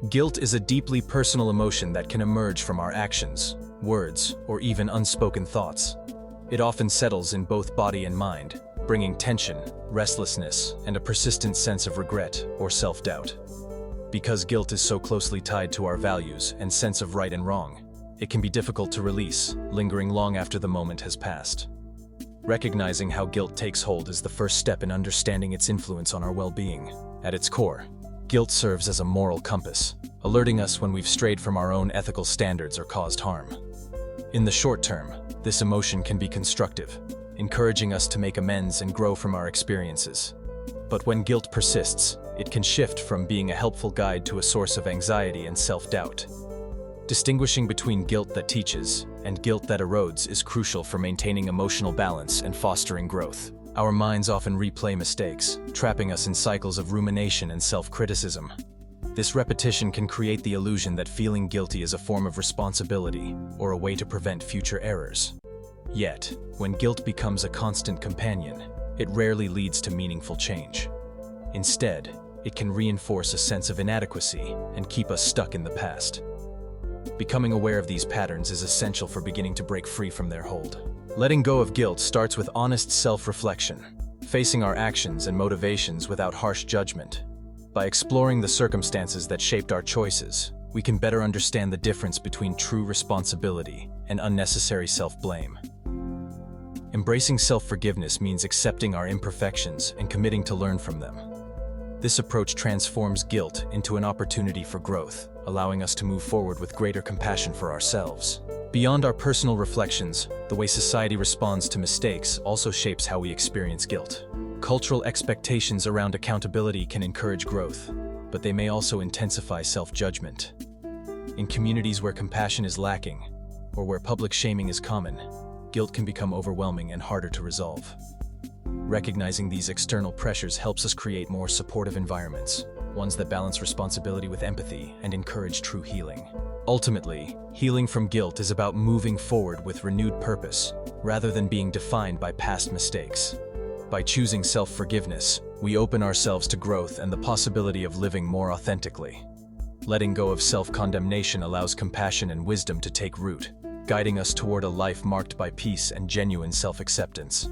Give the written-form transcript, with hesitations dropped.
Guilt is a deeply personal emotion that can emerge from our actions, words, or even unspoken thoughts. It often settles in both body and mind, bringing tension, restlessness, and a persistent sense of regret or self-doubt. Because guilt is so closely tied to our values and sense of right and wrong, it can be difficult to release, lingering long after the moment has passed. Recognizing how guilt takes hold is the first step in understanding its influence on our well-being. At its core, guilt serves as a moral compass, alerting us when we've strayed from our own ethical standards or caused harm. In the short term, this emotion can be constructive, encouraging us to make amends and grow from our experiences. But when guilt persists, it can shift from being a helpful guide to a source of anxiety and self-doubt. Distinguishing between guilt that teaches and guilt that erodes is crucial for maintaining emotional balance and fostering growth. Our minds often replay mistakes, trapping us in cycles of rumination and self-criticism. This repetition can create the illusion that feeling guilty is a form of responsibility or a way to prevent future errors. Yet, when guilt becomes a constant companion, it rarely leads to meaningful change. Instead, it can reinforce a sense of inadequacy and keep us stuck in the past. Becoming aware of these patterns is essential for beginning to break free from their hold. Letting go of guilt starts with honest self-reflection, facing our actions and motivations without harsh judgment. By exploring the circumstances that shaped our choices, we can better understand the difference between true responsibility and unnecessary self-blame. Embracing self-forgiveness means accepting our imperfections and committing to learn from them. This approach transforms guilt into an opportunity for growth, allowing us to move forward with greater compassion for ourselves. Beyond our personal reflections, the way society responds to mistakes also shapes how we experience guilt. Cultural expectations around accountability can encourage growth, but they may also intensify self-judgment. In communities where compassion is lacking, or where public shaming is common, guilt can become overwhelming and harder to resolve. Recognizing these external pressures helps us create more supportive environments, ones that balance responsibility with empathy and encourage true healing. Ultimately, healing from guilt is about moving forward with renewed purpose, rather than being defined by past mistakes. By choosing self-forgiveness, we open ourselves to growth and the possibility of living more authentically. Letting go of self-condemnation allows compassion and wisdom to take root, guiding us toward a life marked by peace and genuine self-acceptance.